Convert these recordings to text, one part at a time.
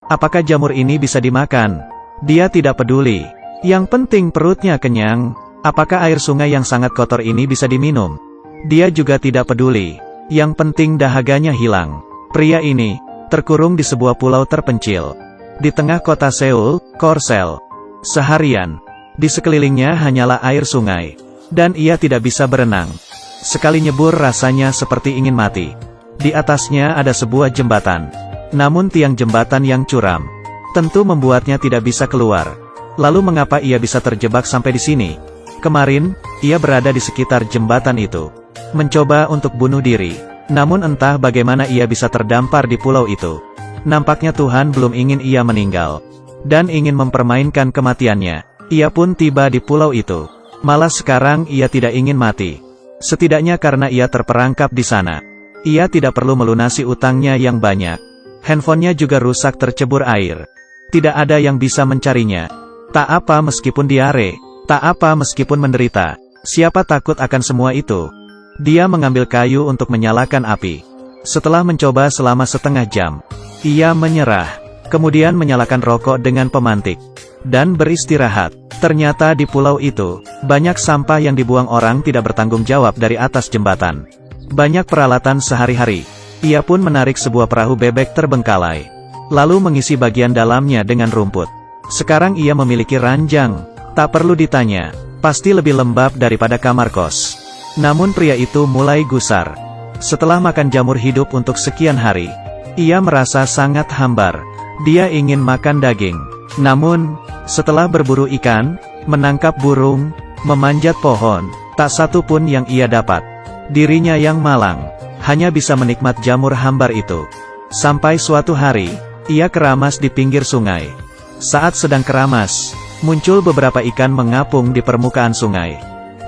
Apakah jamur ini bisa dimakan? Dia tidak peduli. Yang penting perutnya kenyang. Apakah air sungai yang sangat kotor ini bisa diminum? Dia juga tidak peduli. Yang penting dahaganya hilang. Pria ini terkurung di sebuah pulau terpencil di tengah kota Seoul, Korsel. Seharian, di sekelilingnya hanyalah air sungai, dan ia tidak bisa berenang. Sekali nyebur rasanya seperti ingin mati. Di atasnya ada sebuah jembatan, namun tiang jembatan yang curam tentu membuatnya tidak bisa keluar. Lalu mengapa ia bisa terjebak sampai di sini? Kemarin, ia berada di sekitar jembatan itu, mencoba untuk bunuh diri. Namun entah bagaimana ia bisa terdampar di pulau itu. Nampaknya Tuhan belum ingin ia meninggal, dan ingin mempermainkan kematiannya. Ia pun tiba di pulau itu. Malah sekarang ia tidak ingin mati. Setidaknya karena ia terperangkap di sana. Ia tidak perlu melunasi utangnya yang banyak. Handphonenya juga rusak tercebur air. Tidak ada yang bisa mencarinya. Tak apa meskipun diare. Tak apa meskipun menderita. Siapa takut akan semua itu? Dia mengambil kayu untuk menyalakan api. Setelah mencoba selama setengah jam, ia menyerah. Kemudian menyalakan rokok dengan pemantik, dan beristirahat. Ternyata di pulau itu, banyak sampah yang dibuang orang tidak bertanggung jawab dari atas jembatan. Banyak peralatan sehari-hari. Ia pun menarik sebuah perahu bebek terbengkalai, lalu mengisi bagian dalamnya dengan rumput. Sekarang ia memiliki ranjang. Tak perlu ditanya, pasti lebih lembab daripada kamar kos. Namun pria itu mulai gusar. Setelah makan jamur hidup untuk sekian hari, ia merasa sangat hambar. Dia ingin makan daging. Namun, setelah berburu ikan, menangkap burung, memanjat pohon, tak satu pun yang ia dapat. Dirinya yang malang, hanya bisa menikmat jamur hambar itu. Sampai suatu hari, ia keramas di pinggir sungai. Saat sedang keramas, muncul beberapa ikan mengapung di permukaan sungai.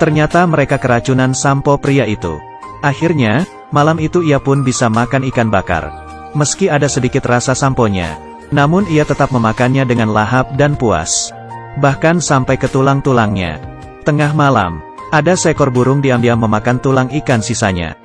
Ternyata mereka keracunan sampo pria itu. Akhirnya, malam itu ia pun bisa makan ikan bakar. Meski ada sedikit rasa samponya, namun ia tetap memakannya dengan lahap dan puas. Bahkan sampai ke tulang-tulangnya. Tengah malam, ada seekor burung diam-diam memakan tulang ikan sisanya.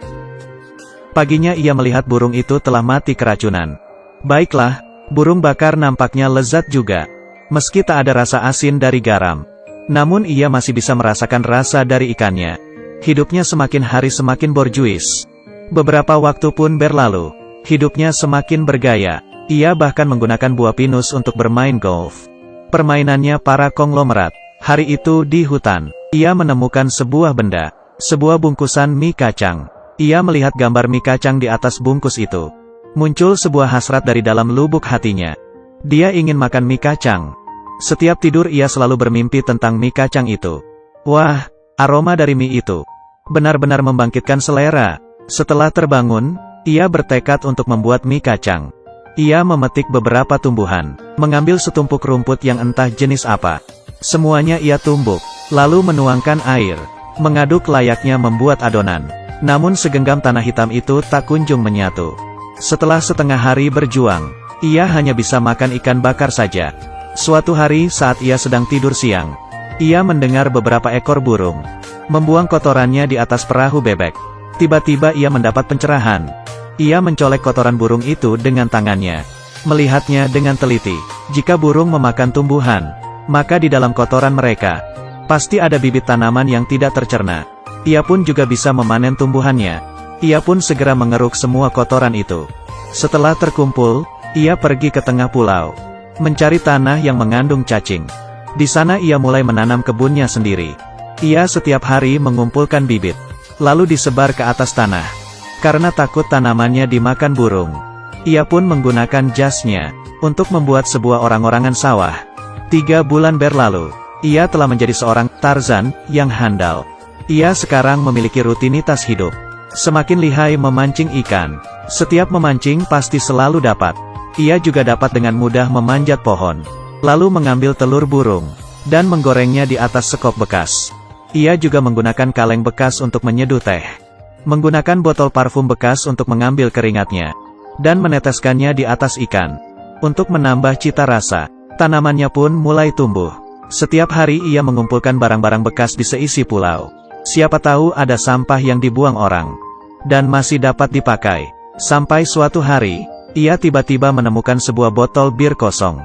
Paginya ia melihat burung itu telah mati keracunan. Baiklah, burung bakar nampaknya lezat juga. Meski tak ada rasa asin dari garam, namun ia masih bisa merasakan rasa dari ikannya. Hidupnya semakin hari semakin borjuis. Beberapa waktu pun berlalu. Hidupnya semakin bergaya. Ia bahkan menggunakan buah pinus untuk bermain golf. Permainannya para konglomerat. Hari itu di hutan, ia menemukan sebuah benda. Sebuah bungkusan mie kacang. Ia melihat gambar mie kacang di atas bungkus itu. Muncul sebuah hasrat dari dalam lubuk hatinya. Dia ingin makan mie kacang. Setiap tidur ia selalu bermimpi tentang mie kacang itu. Wah, aroma dari mie itu benar-benar membangkitkan selera. Setelah terbangun, ia bertekad untuk membuat mie kacang. Ia memetik beberapa tumbuhan, mengambil setumpuk rumput yang entah jenis apa. Semuanya ia tumbuk, lalu menuangkan air, mengaduk layaknya membuat adonan. Namun segenggam tanah hitam itu tak kunjung menyatu. Setelah setengah hari berjuang, ia hanya bisa makan ikan bakar saja. Suatu hari saat ia sedang tidur siang, ia mendengar beberapa ekor burung membuang kotorannya di atas perahu bebek. Tiba-tiba ia mendapat pencerahan. Ia mencolek kotoran burung itu dengan tangannya, melihatnya dengan teliti. Jika burung memakan tumbuhan, maka di dalam kotoran mereka pasti ada bibit tanaman yang tidak tercerna. Ia pun juga bisa memanen tumbuhannya. Ia pun segera mengeruk semua kotoran itu. Setelah terkumpul, ia pergi ke tengah pulau, mencari tanah yang mengandung cacing. Di sana ia mulai menanam kebunnya sendiri. Ia setiap hari mengumpulkan bibit, lalu disebar ke atas tanah. Karena takut tanamannya dimakan burung, ia pun menggunakan jasnya untuk membuat sebuah orang-orangan sawah. 3 bulan berlalu, ia telah menjadi seorang Tarzan yang handal. Ia sekarang memiliki rutinitas hidup. Semakin lihai memancing ikan. Setiap memancing pasti selalu dapat. Ia juga dapat dengan mudah memanjat pohon, lalu mengambil telur burung, dan menggorengnya di atas sekop bekas. Ia juga menggunakan kaleng bekas untuk menyeduh teh, menggunakan botol parfum bekas untuk mengambil keringatnya, dan meneteskannya di atas ikan, untuk menambah cita rasa. Tanamannya pun mulai tumbuh. Setiap hari ia mengumpulkan barang-barang bekas di seisi pulau. Siapa tahu ada sampah yang dibuang orang, dan masih dapat dipakai. Sampai suatu hari, ia tiba-tiba menemukan sebuah botol bir kosong.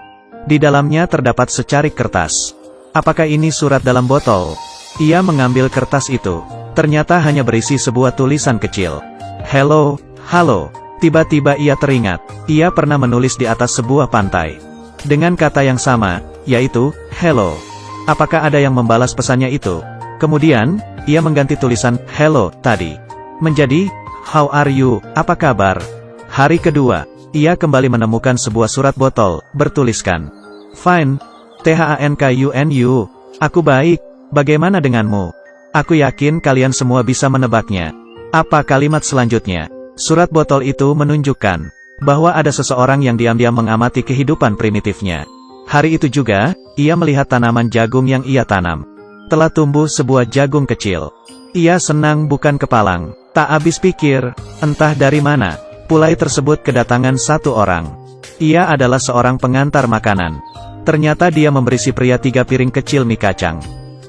Di dalamnya terdapat secarik kertas. Apakah ini surat dalam botol? Ia mengambil kertas itu. Ternyata hanya berisi sebuah tulisan kecil. Hello, halo. Tiba-tiba ia teringat, ia pernah menulis di atas sebuah pantai. Dengan kata yang sama, yaitu, hello. Apakah ada yang membalas pesannya itu? Kemudian, ia mengganti tulisan, hello, tadi. Menjadi, how are you, apa kabar? Hari kedua, ia kembali menemukan sebuah surat botol, bertuliskan, fine, thankunu, aku baik, bagaimana denganmu? Aku yakin kalian semua bisa menebaknya. Apa kalimat selanjutnya? Surat botol itu menunjukkan bahwa ada seseorang yang diam-diam mengamati kehidupan primitifnya. Hari itu juga, ia melihat tanaman jagung yang ia tanam. Telah tumbuh sebuah jagung kecil. Ia senang bukan kepalang. Tak habis pikir, entah dari mana, pulai tersebut kedatangan satu orang. Ia adalah seorang pengantar makanan. Ternyata dia memberi si pria 3 piring kecil mie kacang.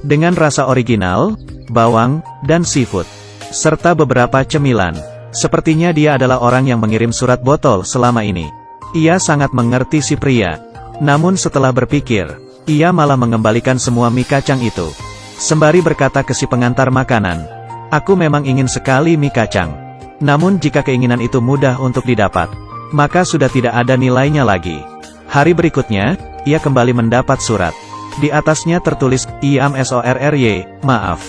Dengan rasa original, bawang, dan seafood. Serta beberapa cemilan. Sepertinya dia adalah orang yang mengirim surat botol selama ini. Ia sangat mengerti si pria. Namun setelah berpikir, ia malah mengembalikan semua mie kacang itu. Sembari berkata ke si pengantar makanan, aku memang ingin sekali mie kacang. Namun jika keinginan itu mudah untuk didapat, maka sudah tidak ada nilainya lagi. Hari berikutnya, ia kembali mendapat surat. Di atasnya tertulis, IAM SORRY, maaf.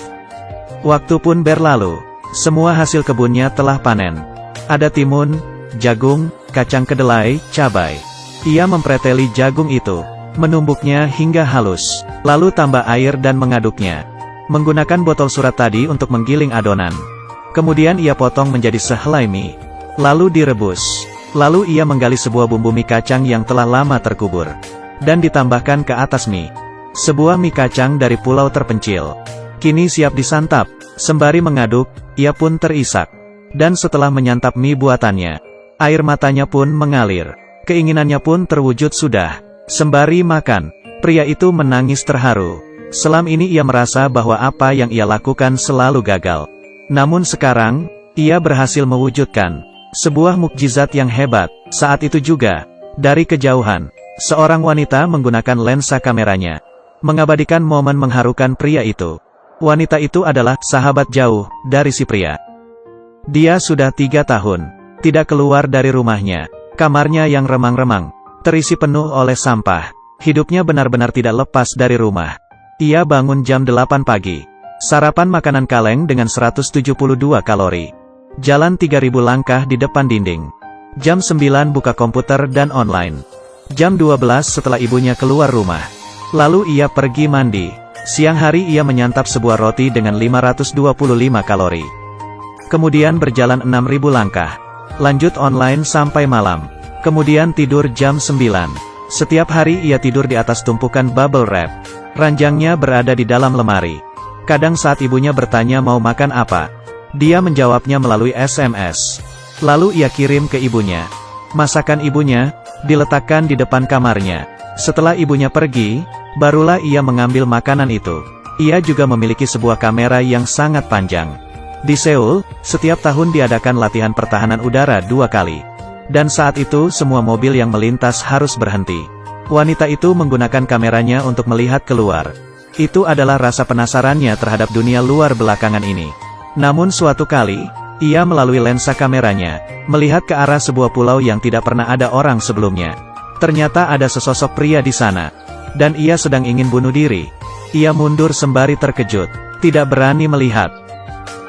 Waktu pun berlalu. Semua hasil kebunnya telah panen. Ada timun, jagung, kacang kedelai, cabai. Ia mempreteli jagung itu, menumbuknya hingga halus, lalu tambah air dan mengaduknya. Menggunakan botol surat tadi untuk menggiling adonan. Kemudian ia potong menjadi sehelai mie. Lalu direbus. Lalu ia menggali sebuah bumbu mie kacang yang telah lama terkubur. Dan ditambahkan ke atas mie. Sebuah mie kacang dari pulau terpencil. Kini siap disantap. Sembari mengaduk, ia pun terisak. Dan setelah menyantap mie buatannya, air matanya pun mengalir. Keinginannya pun terwujud sudah. Sembari makan, pria itu menangis terharu. Selama ini ia merasa bahwa apa yang ia lakukan selalu gagal. Namun sekarang, ia berhasil mewujudkan sebuah mukjizat yang hebat. Saat itu juga, dari kejauhan, seorang wanita menggunakan lensa kameranya, mengabadikan momen mengharukan pria itu. Wanita itu adalah sahabat jauh dari si pria. Dia sudah 3 tahun tidak keluar dari rumahnya. Kamarnya yang remang-remang, terisi penuh oleh sampah. Hidupnya benar-benar tidak lepas dari rumah. Ia bangun jam 8 pagi. Sarapan makanan kaleng dengan 172 kalori. Jalan 3000 langkah di depan dinding. Jam 9 buka komputer dan online. Jam 12 setelah ibunya keluar rumah. Lalu ia pergi mandi. Siang hari ia menyantap sebuah roti dengan 525 kalori. Kemudian berjalan 6000 langkah. Lanjut online sampai malam. Kemudian tidur jam 9. Setiap hari ia tidur di atas tumpukan bubble wrap. Ranjangnya berada di dalam lemari. Kadang saat ibunya bertanya mau makan apa, dia menjawabnya melalui SMS. Lalu ia kirim ke ibunya. Masakan ibunya diletakkan di depan kamarnya. Setelah ibunya pergi, barulah ia mengambil makanan itu. Ia juga memiliki sebuah kamera yang sangat panjang. Di Seoul, setiap tahun diadakan latihan pertahanan udara 2 kali. Dan saat itu semua mobil yang melintas harus berhenti. Wanita itu menggunakan kameranya untuk melihat keluar. Itu adalah rasa penasarannya terhadap dunia luar belakangan ini. Namun suatu kali, ia melalui lensa kameranya, melihat ke arah sebuah pulau yang tidak pernah ada orang sebelumnya. Ternyata ada sesosok pria di sana. Dan ia sedang ingin bunuh diri. Ia mundur sembari terkejut, tidak berani melihat.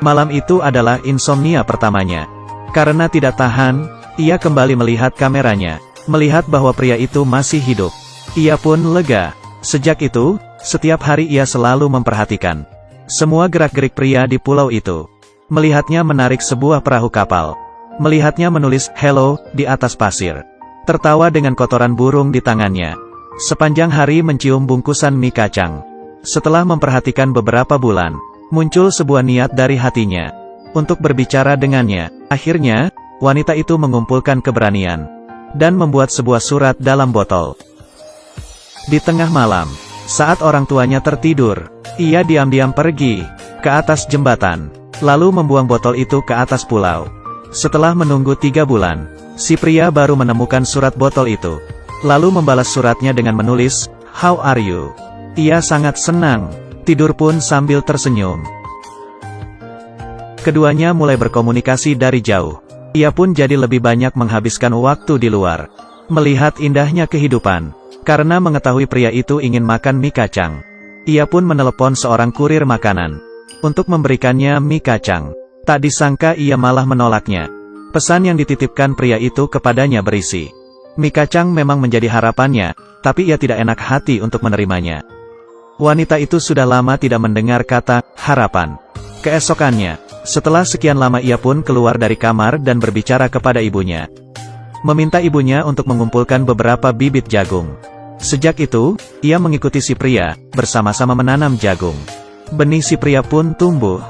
Malam itu adalah insomnia pertamanya. Karena tidak tahan, ia kembali melihat kameranya, melihat bahwa pria itu masih hidup. Ia pun lega. Sejak itu, setiap hari ia selalu memperhatikan semua gerak-gerik pria di pulau itu. Melihatnya menarik sebuah perahu kapal. Melihatnya menulis hello di atas pasir. Tertawa dengan kotoran burung di tangannya. Sepanjang hari mencium bungkusan mie kacang. Setelah memperhatikan beberapa bulan, muncul sebuah niat dari hatinya untuk berbicara dengannya. Akhirnya, wanita itu mengumpulkan keberanian dan membuat sebuah surat dalam botol. Di tengah malam, saat orang tuanya tertidur, ia diam-diam pergi ke atas jembatan, lalu membuang botol itu ke atas pulau. Setelah menunggu 3 bulan, Si pria baru menemukan surat botol itu. Lalu membalas suratnya dengan menulis, "How are you?" Ia sangat senang, tidur pun sambil tersenyum. Keduanya mulai berkomunikasi dari jauh. Ia pun jadi lebih banyak menghabiskan waktu di luar, melihat indahnya kehidupan. Karena mengetahui pria itu ingin makan mie kacang, ia pun menelepon seorang kurir makanan untuk memberikannya mie kacang. Tak disangka ia malah menolaknya. Pesan yang dititipkan pria itu kepadanya berisi, mie kacang memang menjadi harapannya, tapi ia tidak enak hati untuk menerimanya. Wanita itu sudah lama tidak mendengar kata harapan. Keesokannya, setelah sekian lama ia pun keluar dari kamar dan berbicara kepada ibunya. Meminta ibunya untuk mengumpulkan beberapa bibit jagung. Sejak itu, ia mengikuti si pria, bersama-sama menanam jagung. Benih si pria pun tumbuh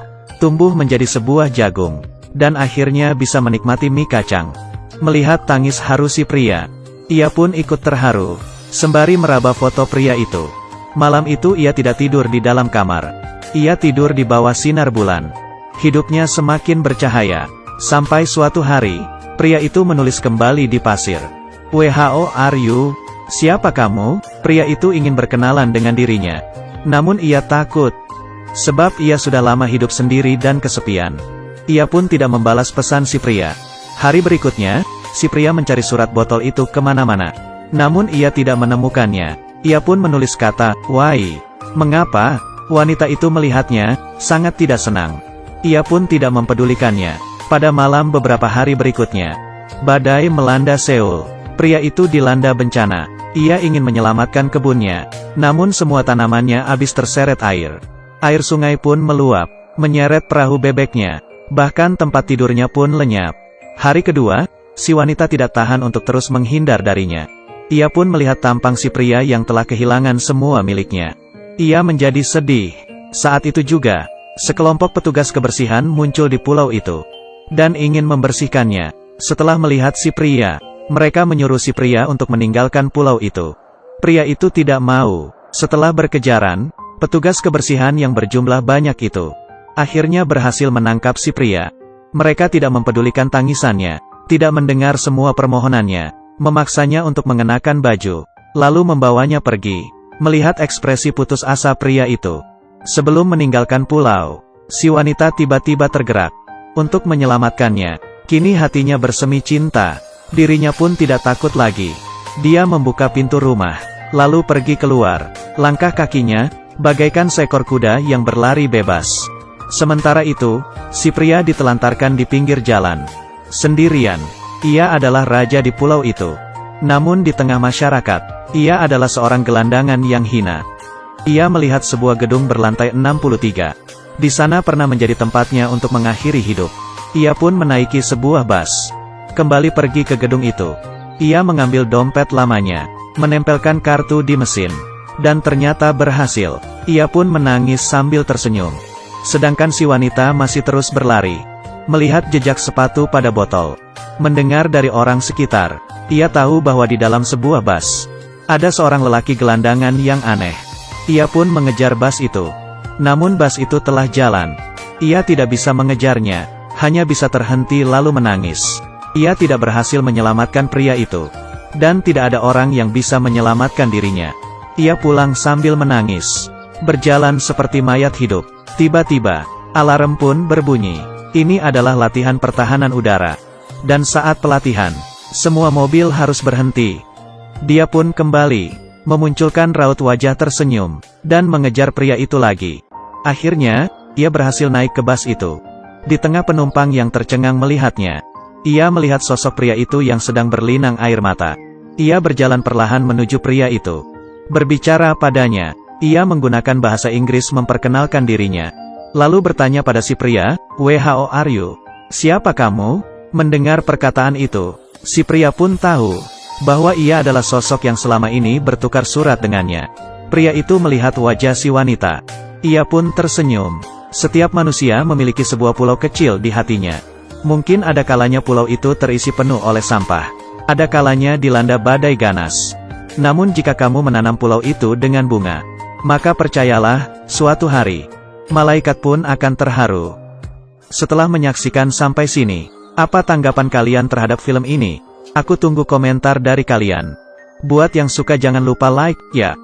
menjadi sebuah jagung, dan akhirnya bisa menikmati mie kacang. Melihat tangis haru si pria, ia pun ikut terharu, sembari meraba foto pria itu. Malam itu ia tidak tidur di dalam kamar. Ia tidur di bawah sinar bulan. Hidupnya semakin bercahaya, sampai suatu hari, pria itu menulis kembali di pasir. "Who are you? Siapa kamu?" Pria itu ingin berkenalan dengan dirinya. Namun ia takut, sebab ia sudah lama hidup sendiri dan kesepian. Ia pun tidak membalas pesan si pria. Hari berikutnya, si pria mencari surat botol itu kemana-mana. Namun ia tidak menemukannya. Ia pun menulis kata, "Why? Mengapa?" Wanita itu melihatnya, sangat tidak senang. Ia pun tidak mempedulikannya. Pada malam beberapa hari berikutnya, badai melanda Seoul. Pria itu dilanda bencana. Ia ingin menyelamatkan kebunnya, namun semua tanamannya habis terseret air. Air sungai pun meluap, menyeret perahu bebeknya. Bahkan tempat tidurnya pun lenyap. Hari kedua, si wanita tidak tahan untuk terus menghindar darinya. Ia pun melihat tampang si pria yang telah kehilangan semua miliknya. Ia menjadi sedih. Saat itu juga, sekelompok petugas kebersihan muncul di pulau itu, dan ingin membersihkannya. Setelah melihat si pria, mereka menyuruh si pria untuk meninggalkan pulau itu. Pria itu tidak mau. Setelah berkejaran, petugas kebersihan yang berjumlah banyak itu akhirnya berhasil menangkap si pria. Mereka tidak mempedulikan tangisannya, tidak mendengar semua permohonannya, memaksanya untuk mengenakan baju, lalu membawanya pergi. Melihat ekspresi putus asa pria itu, sebelum meninggalkan pulau, si wanita tiba-tiba tergerak untuk menyelamatkannya. Kini hatinya bersemi cinta, dirinya pun tidak takut lagi. Dia membuka pintu rumah, lalu pergi keluar. Langkah kakinya bagaikan seekor kuda yang berlari bebas. Sementara itu, si pria ditelantarkan di pinggir jalan, sendirian. Ia adalah raja di pulau itu. Namun di tengah masyarakat, ia adalah seorang gelandangan yang hina. Ia melihat sebuah gedung berlantai 63. Di sana pernah menjadi tempatnya untuk mengakhiri hidup. Ia pun menaiki sebuah bus, kembali pergi ke gedung itu. Ia mengambil dompet lamanya, menempelkan kartu di mesin, dan ternyata berhasil. Ia pun menangis sambil tersenyum. Sedangkan si wanita masih terus berlari, melihat jejak sepatu pada botol. Mendengar dari orang sekitar, ia tahu bahwa di dalam sebuah bus, ada seorang lelaki gelandangan yang aneh. Ia pun mengejar bus itu. Namun bus itu telah jalan. Ia tidak bisa mengejarnya, hanya bisa terhenti lalu menangis. Ia tidak berhasil menyelamatkan pria itu, dan tidak ada orang yang bisa menyelamatkan dirinya. Ia pulang sambil menangis, berjalan seperti mayat hidup. Tiba-tiba, alarm pun berbunyi. Ini adalah latihan pertahanan udara. Dan saat pelatihan, semua mobil harus berhenti. Dia pun kembali, memunculkan raut wajah tersenyum, dan mengejar pria itu lagi. Akhirnya, ia berhasil naik ke bus itu. Di tengah penumpang yang tercengang melihatnya, ia melihat sosok pria itu yang sedang berlinang air mata. Ia berjalan perlahan menuju pria itu. Berbicara padanya, ia menggunakan bahasa Inggris memperkenalkan dirinya. Lalu bertanya pada si pria, "Who are you? Siapa kamu?" Mendengar perkataan itu, si pria pun tahu bahwa ia adalah sosok yang selama ini bertukar surat dengannya. Pria itu melihat wajah si wanita. Ia pun tersenyum. Setiap manusia memiliki sebuah pulau kecil di hatinya. Mungkin ada kalanya pulau itu terisi penuh oleh sampah. Ada kalanya dilanda badai ganas. Namun jika kamu menanam pulau itu dengan bunga, maka percayalah, suatu hari, malaikat pun akan terharu. Setelah menyaksikan sampai sini, apa tanggapan kalian terhadap film ini? Aku tunggu komentar dari kalian. Buat yang suka jangan lupa like, ya.